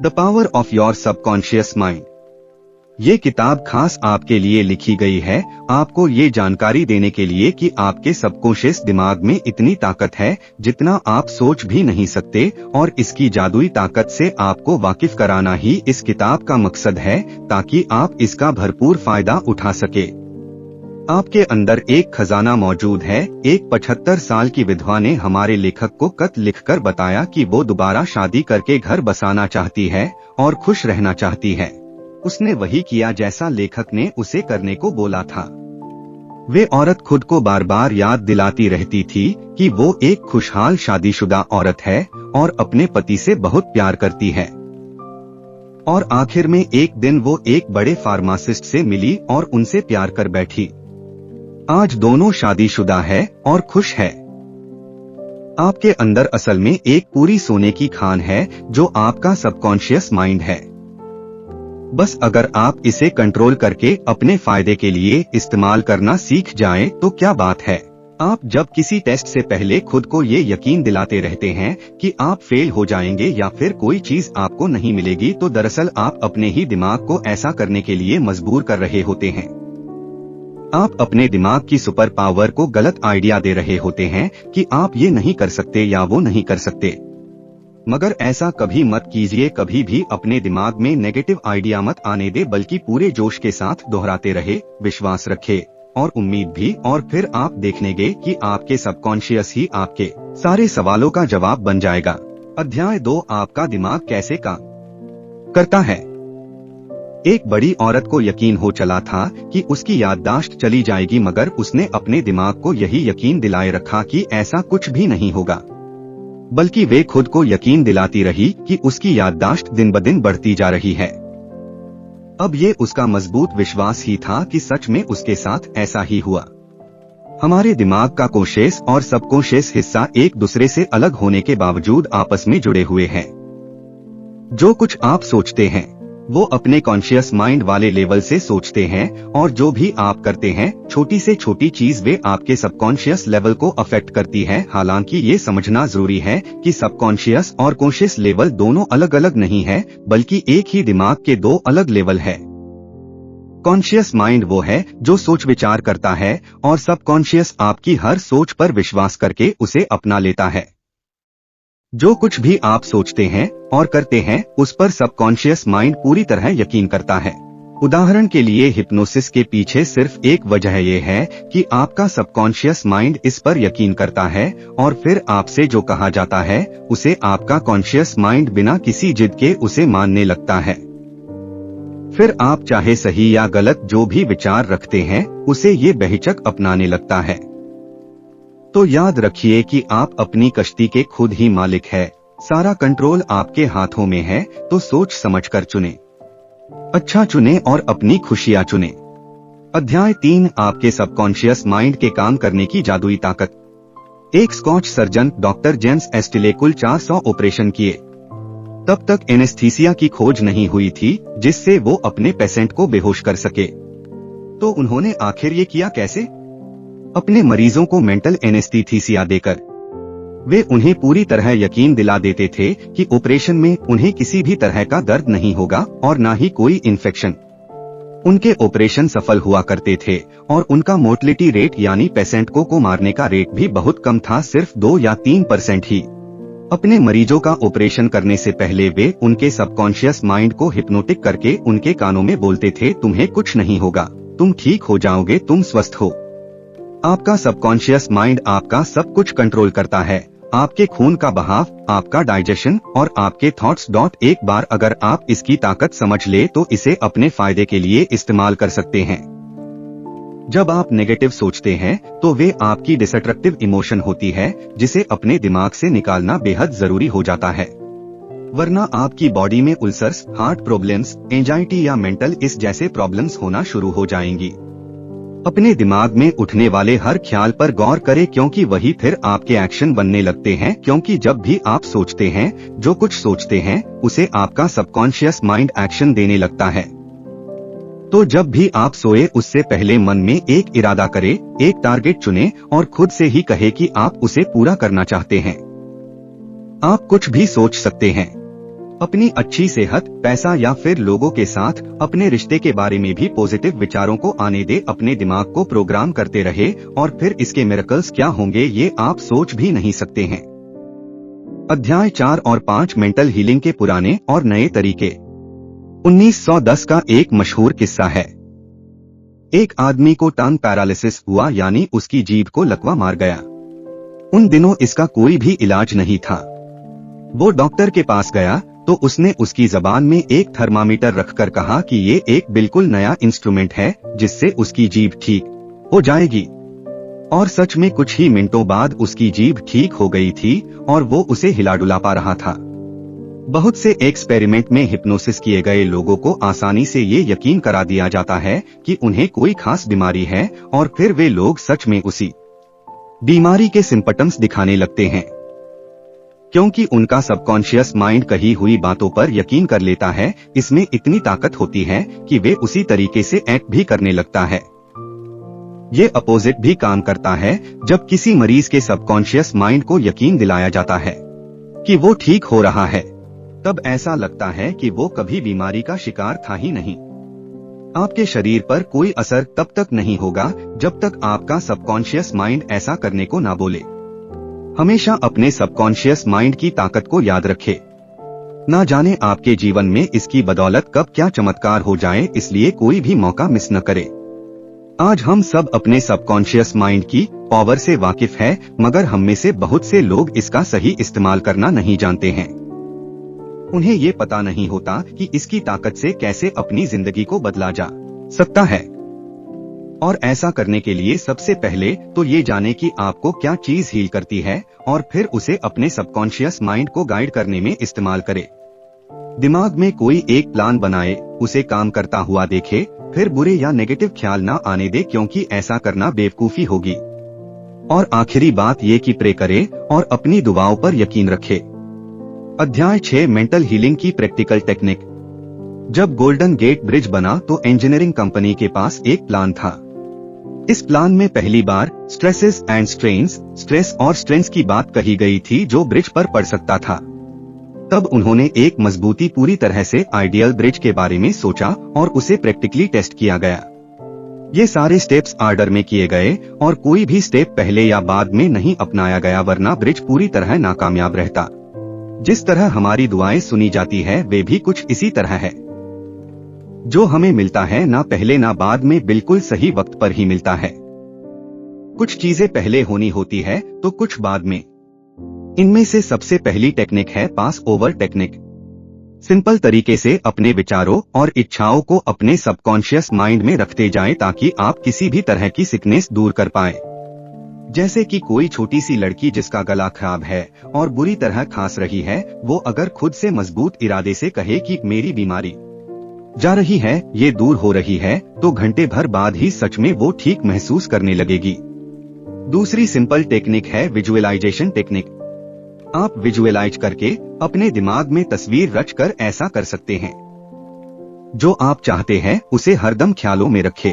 The power of your subconscious mind. ये किताब खास आपके लिए लिखी गई है, आपको ये जानकारी देने के लिए कि आपके सबकॉन्शियस दिमाग में इतनी ताकत है जितना आप सोच भी नहीं सकते, और इसकी जादुई ताकत से आपको वाकिफ कराना ही इस किताब का मकसद है, ताकि आप इसका भरपूर फायदा उठा सके। आपके अंदर एक खजाना मौजूद है। एक 75 साल की विधवा ने हमारे लेखक को खत लिखकर बताया कि वो दोबारा शादी करके घर बसाना चाहती है और खुश रहना चाहती है। उसने वही किया जैसा लेखक ने उसे करने को बोला था। वे औरत खुद को बार बार याद दिलाती रहती थी कि वो एक खुशहाल शादीशुदा औरत है और अपने पति से बहुत प्यार करती है। और आखिर में एक दिन वो एक बड़े फार्मासिस्ट से मिली और उनसे प्यार कर बैठी। आज दोनों शादीशुदा है और खुश है। आपके अंदर असल में एक पूरी सोने की खान है जो आपका सबकॉन्शियस माइंड है। बस अगर आप इसे कंट्रोल करके अपने फायदे के लिए इस्तेमाल करना सीख जाएं तो क्या बात है। आप जब किसी टेस्ट से पहले खुद को ये यकीन दिलाते रहते हैं कि आप फेल हो जाएंगे या फिर कोई चीज आपको नहीं मिलेगी, तो दरअसल आप अपने ही दिमाग को ऐसा करने के लिए मजबूर कर रहे होते हैं। आप अपने दिमाग की सुपर पावर को गलत आइडिया दे रहे होते हैं कि आप ये नहीं कर सकते या वो नहीं कर सकते। मगर ऐसा कभी मत कीजिए, कभी भी अपने दिमाग में नेगेटिव आइडिया मत आने दे, बल्कि पूरे जोश के साथ दोहराते रहे, विश्वास रखे और उम्मीद भी, और फिर आप देखेंगे कि आपके सबकॉन्शियस ही आपके सारे सवालों का जवाब बन जाएगा। अध्याय 2, आपका दिमाग कैसे काम करता है। एक बड़ी औरत को यकीन हो चला था कि उसकी याददाश्त चली जाएगी, मगर उसने अपने दिमाग को यही यकीन दिलाए रखा कि ऐसा कुछ भी नहीं होगा, बल्कि वे खुद को यकीन दिलाती रही कि उसकी याददाश्त दिन ब दिन बढ़ती जा रही है। अब ये उसका मजबूत विश्वास ही था कि सच में उसके साथ ऐसा ही हुआ। हमारे दिमाग का कॉन्शियस और सबकॉन्शियस हिस्सा एक दूसरे से अलग होने के बावजूद आपस में जुड़े हुए हैं। जो कुछ आप सोचते हैं वो अपने कॉन्शियस माइंड वाले लेवल से सोचते हैं, और जो भी आप करते हैं छोटी से छोटी चीज वे आपके सबकॉन्शियस लेवल को अफेक्ट करती है। हालांकि ये समझना जरूरी है कि सबकॉन्शियस और कॉन्शियस लेवल दोनों अलग अलग नहीं है, बल्कि एक ही दिमाग के दो अलग लेवल है। कॉन्शियस माइंड वो है जो सोच विचार करता है, और सबकॉन्शियस आपकी हर सोच पर विश्वास करके उसे अपना लेता है। जो कुछ भी आप सोचते हैं और करते हैं उस पर सबकॉन्शियस माइंड पूरी तरह यकीन करता है। उदाहरण के लिए हिप्नोसिस के पीछे सिर्फ एक वजह यह है कि आपका सबकॉन्शियस माइंड इस पर यकीन करता है, और फिर आपसे जो कहा जाता है उसे आपका कॉन्शियस माइंड बिना किसी जिद के उसे मानने लगता है। फिर आप चाहे सही या गलत जो भी विचार रखते हैं उसे ये बेहिचक अपनाने लगता है। तो याद रखिए कि आप अपनी कश्ती के खुद ही मालिक है। सारा कंट्रोल आपके हाथों में है, तो सोच समझकर चुने, अच्छा चुने और अपनी खुशियां चुने। अध्याय 3, आपके सबकॉन्शियस माइंड के काम करने की जादुई ताकत। एक स्कॉच सर्जन डॉक्टर जेम्स एस्टिले कुल 400 ऑपरेशन किए। तब तक एनेस्थीसिया की खोज नहीं हुई थी जिससे वो अपने पेशेंट को बेहोश कर सके। तो उन्होंने आखिर ये किया कैसे? अपने मरीजों को मेंटल एनेस्थीसिया देकर। वे उन्हें पूरी तरह यकीन दिला देते थे कि ऑपरेशन में उन्हें किसी भी तरह का दर्द नहीं होगा और न ही कोई इन्फेक्शन। उनके ऑपरेशन सफल हुआ करते थे और उनका मोर्टलिटी रेट यानी पेशेंट को मारने का रेट भी बहुत कम था, सिर्फ 2 या 3% ही। अपने मरीजों का ऑपरेशन करने से पहले वे उनके सबकॉन्शियस माइंड को हिप्नोटिक करके उनके कानों में बोलते थे, तुम्हें कुछ नहीं होगा, तुम ठीक हो जाओगे, तुम स्वस्थ हो। आपका सबकॉन्शियस माइंड आपका सब कुछ कंट्रोल करता है, आपके खून का बहाव, आपका डाइजेशन और आपके थॉट्स। एक बार अगर आप इसकी ताकत समझ ले तो इसे अपने फायदे के लिए इस्तेमाल कर सकते हैं। जब आप नेगेटिव सोचते हैं तो वे आपकी डिस्ट्रक्टिव इमोशन होती है जिसे अपने दिमाग से निकालना बेहद जरूरी हो जाता है, वरना आपकी बॉडी में उल्सर्स, हार्ट प्रॉब्लम्स, एंजाइटी या मेंटल इस जैसे प्रॉब्लम्स होना शुरू हो जाएंगी। अपने दिमाग में उठने वाले हर ख्याल पर गौर करें, क्योंकि वही फिर आपके एक्शन बनने लगते हैं। क्योंकि जब भी आप सोचते हैं, जो कुछ सोचते हैं उसे आपका सबकॉन्शियस माइंड एक्शन देने लगता है। तो जब भी आप सोए उससे पहले मन में एक इरादा करें, एक टारगेट चुने और खुद से ही कहे कि आप उसे पूरा करना चाहते हैं। आप कुछ भी सोच सकते हैं, अपनी अच्छी सेहत, पैसा या फिर लोगों के साथ अपने रिश्ते के बारे में भी पॉजिटिव विचारों को आने दे, अपने दिमाग को प्रोग्राम करते रहे और फिर इसके मिरेकल्स क्या होंगे ये आप सोच भी नहीं सकते हैं। अध्याय 4 और 5 मेंटल हीलिंग के पुराने और नए तरीके। 1910 का एक मशहूर किस्सा है। एक आदमी को टंग पैरालिसिस हुआ, यानी उसकी जीभ को लकवा मार गया। उन दिनों इसका कोई भी इलाज नहीं था। वो डॉक्टर के पास गया तो उसने उसकी जबान में एक थर्मामीटर रखकर कहा कि ये एक बिल्कुल नया इंस्ट्रूमेंट है जिससे उसकी जीभ ठीक हो जाएगी। और सच में कुछ ही मिनटों बाद उसकी जीभ ठीक हो गई थी और वो उसे हिला डुला पा रहा था। बहुत से एक्सपेरिमेंट में हिप्नोसिस किए गए लोगों को आसानी से ये यकीन करा दिया जाता है कि उन्हें कोई खास बीमारी है और फिर वे लोग सच में उसी बीमारी के सिम्पटम्स दिखाने लगते हैं, क्योंकि उनका सबकॉन्शियस माइंड कही हुई बातों पर यकीन कर लेता है। इसमें इतनी ताकत होती है कि वे उसी तरीके से एक्ट भी करने लगता है। ये अपोजिट भी काम करता है। जब किसी मरीज के सबकॉन्शियस माइंड को यकीन दिलाया जाता है कि वो ठीक हो रहा है, तब ऐसा लगता है कि वो कभी बीमारी का शिकार था ही नहीं। आपके शरीर पर कोई असर तब तक नहीं होगा जब तक आपका सबकॉन्शियस माइंड ऐसा करने को ना बोले। हमेशा अपने सबकॉन्शियस माइंड की ताकत को याद रखें। ना जाने आपके जीवन में इसकी बदौलत कब क्या चमत्कार हो जाए, इसलिए कोई भी मौका मिस न करें। आज हम सब अपने सबकॉन्शियस माइंड की पावर से वाकिफ है, मगर हम में से बहुत से लोग इसका सही इस्तेमाल करना नहीं जानते हैं। उन्हें ये पता नहीं होता कि इसकी ताकत से कैसे अपनी जिंदगी को बदला जा सकता है। और ऐसा करने के लिए सबसे पहले तो ये जाने कि आपको क्या चीज हील करती है और फिर उसे अपने सबकॉन्शियस माइंड को गाइड करने में इस्तेमाल करें। दिमाग में कोई एक प्लान बनाए, उसे काम करता हुआ देखे, फिर बुरे या नेगेटिव ख्याल ना आने दे, क्योंकि ऐसा करना बेवकूफी होगी। और आखिरी बात ये कि प्रे करे और अपनी दुआओं पर यकीन रखे। अध्याय 6 मेंटल हीलिंग की प्रैक्टिकल टेक्निक। जब गोल्डन गेट ब्रिज बना तो इंजीनियरिंग कंपनी के पास एक प्लान था। इस प्लान में पहली बार स्ट्रेसेस एंड स्ट्रेन्स, स्ट्रेस और स्ट्रेन्स की बात कही गई थी जो ब्रिज पर पड़ सकता था। तब उन्होंने एक मजबूती पूरी तरह से आइडियल ब्रिज के बारे में सोचा और उसे प्रैक्टिकली टेस्ट किया गया। ये सारे स्टेप्स ऑर्डर में किए गए और कोई भी स्टेप पहले या बाद में नहीं अपनाया गया, वरना ब्रिज पूरी तरह नाकामयाब रहता। जिस तरह हमारी दुआएं सुनी जाती है वे भी कुछ इसी तरह है। जो हमें मिलता है ना पहले ना बाद में, बिल्कुल सही वक्त पर ही मिलता है। कुछ चीजें पहले होनी होती है तो कुछ बाद में। इनमें से सबसे पहली टेक्निक है पास ओवर टेक्निक। सिंपल तरीके से अपने विचारों और इच्छाओं को अपने सबकॉन्शियस माइंड में रखते जाएं ताकि आप किसी भी तरह की सिकनेस दूर कर पाएं। जैसे कि कोई छोटी सी लड़की जिसका गला खराब है और बुरी तरह खांस रही है, वो अगर खुद से मजबूत इरादे से कहे कि मेरी बीमारी जा रही है, ये दूर हो रही है, तो घंटे भर बाद ही सच में वो ठीक महसूस करने लगेगी। दूसरी सिंपल टेक्निक है विजुअलाइजेशन टेक्निक। आप विजुअलाइज करके अपने दिमाग में तस्वीर रचकर ऐसा कर सकते हैं। जो आप चाहते हैं उसे हरदम ख्यालों में रखें।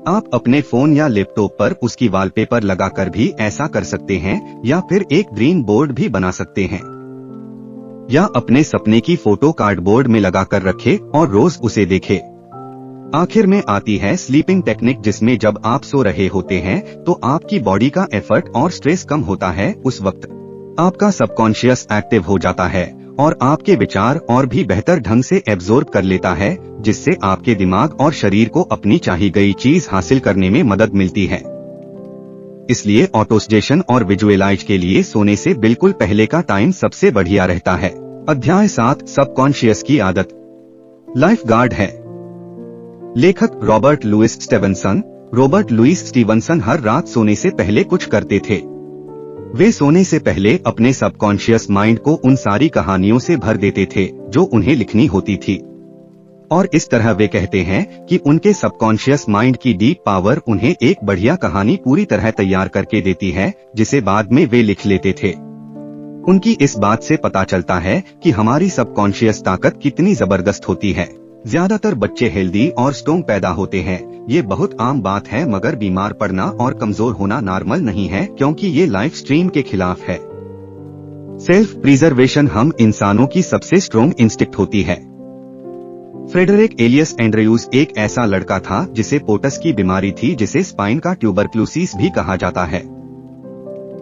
आप अपने फोन या लैपटॉप पर उसकी वॉलपेपर लगाकर भी ऐसा कर सकते हैं, या फिर एक ड्रीम बोर्ड भी बना सकते हैं, या अपने सपने की फोटो कार्डबोर्ड में लगाकर रखें और रोज उसे देखें। आखिर में आती है स्लीपिंग टेक्निक, जिसमें जब आप सो रहे होते हैं तो आपकी बॉडी का एफर्ट और स्ट्रेस कम होता है। उस वक्त आपका सबकॉन्शियस एक्टिव हो जाता है और आपके विचार और भी बेहतर ढंग से एब्जॉर्ब कर लेता है, जिससे आपके दिमाग और शरीर को अपनी चाही गई चीज हासिल करने में मदद मिलती है। इसलिए ऑटोसजेशन और विजुअलाइज के लिए सोने से बिल्कुल पहले का टाइम सबसे बढ़िया रहता है। अध्याय 7 सबकॉन्शियस की आदत। लाइफ गार्ड है। लेखक Robert Louis Stevenson. Robert Louis Stevenson हर रात सोने से पहले कुछ करते थे। वे सोने से पहले अपने सबकॉन्शियस माइंड को उन सारी कहानियों से भर देते थे जो उन्हें लिखनी होती थी, और इस तरह वे कहते हैं कि उनके सबकॉन्शियस माइंड की डीप पावर उन्हें एक बढ़िया कहानी पूरी तरह तैयार करके देती है, जिसे बाद में वे लिख लेते थे। उनकी इस बात से पता चलता है कि हमारी सबकॉन्शियस ताकत कितनी जबरदस्त होती है। ज्यादातर बच्चे हेल्दी और स्ट्रॉन्ग पैदा होते हैं। ये बहुत आम बात है, मगर बीमार पड़ना और कमजोर होना नॉर्मल नहीं है, क्योंकि ये लाइफ स्ट्रीम के खिलाफ है। सेल्फ प्रिजर्वेशन हम इंसानों की सबसे स्ट्रॉन्ग इंस्टिक्ट होती है। फ्रेडरिक एलियस एंड्रयूज एक ऐसा लड़का था जिसे पोटस की बीमारी थी, जिसे स्पाइन का ट्यूबरक्लोसिस भी कहा जाता है।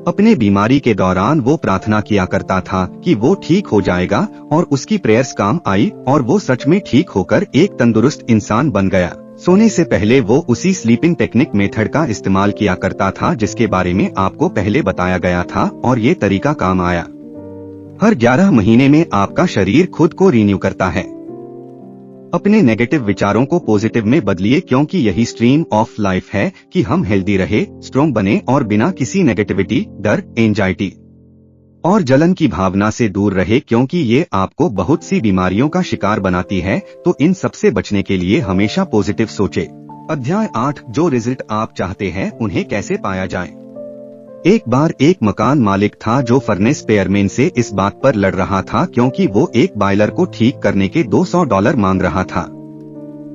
अपने बीमारी के दौरान वो प्रार्थना किया करता था कि वो ठीक हो जाएगा और उसकी प्रेयर्स काम आई और वो सच में ठीक होकर एक तंदुरुस्त इंसान बन गया। सोने से पहले वो उसी स्लीपिंग टेक्निक मेथड का इस्तेमाल किया करता था जिसके बारे में आपको पहले बताया गया था, और ये तरीका काम आया। हर 11 महीने में आपका शरीर खुद को रिन्यू करता है। अपने नेगेटिव विचारों को पॉजिटिव में बदलिए, क्योंकि यही स्ट्रीम ऑफ लाइफ है कि हम हेल्दी रहे, स्ट्रॉन्ग बने और बिना किसी नेगेटिविटी, डर, एंजाइटी और जलन की भावना से दूर रहे, क्योंकि ये आपको बहुत सी बीमारियों का शिकार बनाती है। तो इन सबसे बचने के लिए हमेशा पॉजिटिव सोचे। अध्याय 8, जो रिजल्ट आप चाहते हैं उन्हें कैसे पाया जाए। एक बार एक मकान मालिक था जो फर्नेस पेयरमैन से इस बात पर लड़ रहा था क्योंकि वो एक बॉयलर को ठीक करने के $200 मांग रहा था।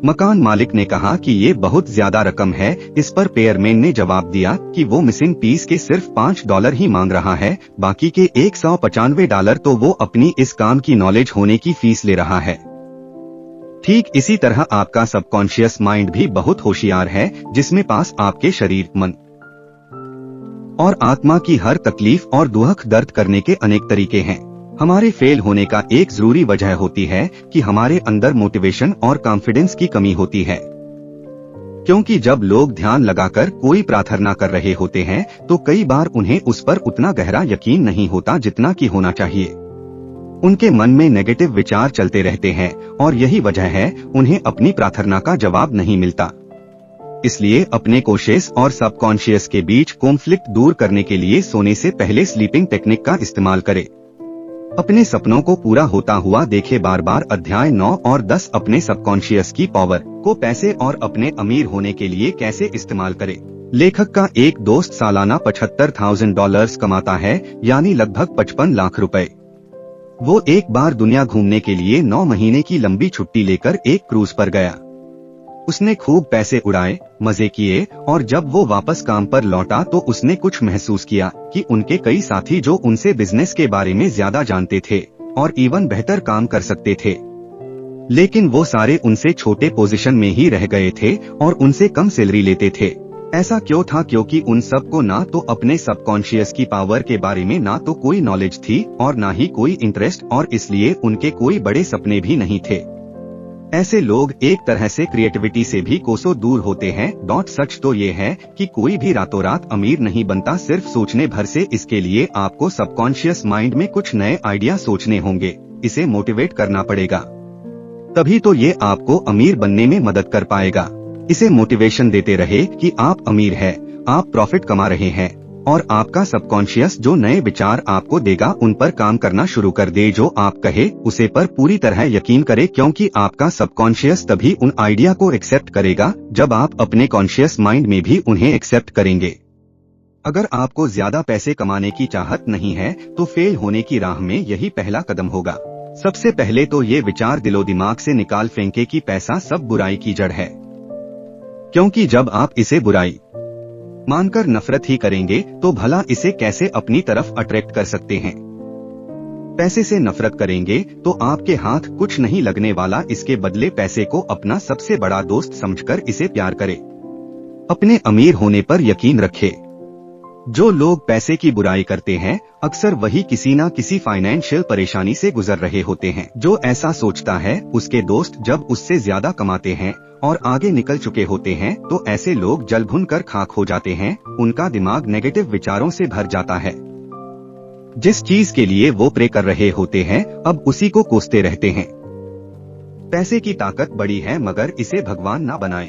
मकान मालिक ने कहा कि ये बहुत ज्यादा रकम है। इस पर पेयरमैन ने जवाब दिया कि वो मिसिंग पीस के सिर्फ $5 ही मांग रहा है, बाकी के $195 तो वो अपनी इस काम की नॉलेज होने की फीस ले रहा है। ठीक इसी तरह आपका सबकॉन्शियस माइंड भी बहुत होशियार है, जिसमें पास आपके शरीर, मन और आत्मा की हर तकलीफ और दुख दर्द करने के अनेक तरीके हैं। हमारे फेल होने का एक जरूरी वजह होती है कि हमारे अंदर मोटिवेशन और कॉन्फिडेंस की कमी होती है। क्योंकि जब लोग ध्यान लगाकर कोई प्रार्थना कर रहे होते हैं तो कई बार उन्हें उस पर उतना गहरा यकीन नहीं होता जितना कि होना चाहिए। उनके मन में नेगेटिव विचार चलते रहते हैं और यही वजह है उन्हें अपनी प्रार्थना का जवाब नहीं मिलता। इसलिए अपने कॉन्शियस और सबकॉन्शियस के बीच कॉन्फ्लिक्ट दूर करने के लिए सोने से पहले स्लीपिंग टेक्निक का इस्तेमाल करें। अपने सपनों को पूरा होता हुआ देखे। बार बार अध्याय 9 और 10, अपने सबकॉन्शियस की पावर को पैसे और अपने अमीर होने के लिए कैसे इस्तेमाल करें। लेखक का एक दोस्त सालाना $75,000 कमाता है, यानी लगभग 55 लाख रुपए। वो एक बार दुनिया घूमने के लिए 9 महीने की लंबी छुट्टी लेकर एक क्रूज पर गया। उसने खूब पैसे उड़ाए, मजे किए और जब वो वापस काम पर लौटा तो उसने कुछ महसूस किया कि उनके कई साथी जो उनसे बिजनेस के बारे में ज्यादा जानते थे और इवन बेहतर काम कर सकते थे, लेकिन वो सारे उनसे छोटे पोजीशन में ही रह गए थे और उनसे कम सैलरी लेते थे। ऐसा क्यों था? क्योंकि उन सबको ना तो अपने सबकॉन्शियस की पावर के बारे में ना तो कोई नॉलेज थी और ना ही कोई इंटरेस्ट, और इसलिए उनके कोई बड़े सपने भी नहीं थे। ऐसे लोग एक तरह से क्रिएटिविटी से भी कोसों दूर होते हैं। सच तो ये है कि कोई भी रातों रात अमीर नहीं बनता सिर्फ सोचने भर से। इसके लिए आपको सबकॉन्शियस माइंड में कुछ नए आइडिया सोचने होंगे, इसे मोटिवेट करना पड़ेगा, तभी तो ये आपको अमीर बनने में मदद कर पाएगा। इसे मोटिवेशन देते रहे कि आप अमीर हैं, आप प्रॉफिट कमा रहे हैं, और आपका सबकॉन्शियस जो नए विचार आपको देगा उन पर काम करना शुरू कर दे। जो आप कहे उसे पर पूरी तरह यकीन करे, क्योंकि आपका सबकॉन्शियस तभी उन आइडिया को एक्सेप्ट करेगा जब आप अपने कॉन्शियस माइंड में भी उन्हें एक्सेप्ट करेंगे। अगर आपको ज्यादा पैसे कमाने की चाहत नहीं है तो फेल होने की राह में यही पहला कदम होगा। सबसे पहले तो ये विचार दिलो दिमाग से निकाल फेंके कि पैसा सब बुराई की जड़ है, क्योंकि जब आप इसे बुराई मानकर नफरत ही करेंगे तो भला इसे कैसे अपनी तरफ अट्रैक्ट कर सकते हैं। पैसे से नफरत करेंगे तो आपके हाथ कुछ नहीं लगने वाला। इसके बदले पैसे को अपना सबसे बड़ा दोस्त समझकर इसे प्यार करें। अपने अमीर होने पर यकीन रखें। जो लोग पैसे की बुराई करते हैं अक्सर वही किसी न किसी फाइनेंशियल परेशानी से गुजर रहे होते हैं। जो ऐसा सोचता है उसके दोस्त जब उससे ज्यादा कमाते हैं और आगे निकल चुके होते हैं तो ऐसे लोग जल भुन कर खाक हो जाते हैं। उनका दिमाग नेगेटिव विचारों से भर जाता है। जिस चीज के लिए वो प्रे कर रहे होते हैं अब उसी को कोसते रहते हैं। पैसे की ताकत बड़ी है मगर इसे भगवान ना बनाएं।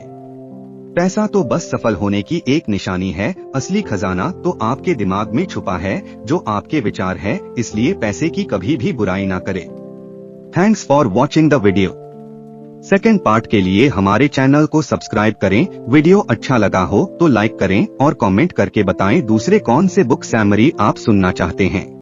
पैसा तो बस सफल होने की एक निशानी है, असली खजाना तो आपके दिमाग में छुपा है जो आपके विचार है। इसलिए पैसे की कभी भी बुराई ना करें। Thanks for watching the video. Second part के लिए हमारे चैनल को सब्सक्राइब करें। वीडियो अच्छा लगा हो तो लाइक करें और कमेंट करके बताएं दूसरे कौन से बुक समरी आप सुनना चाहते हैं।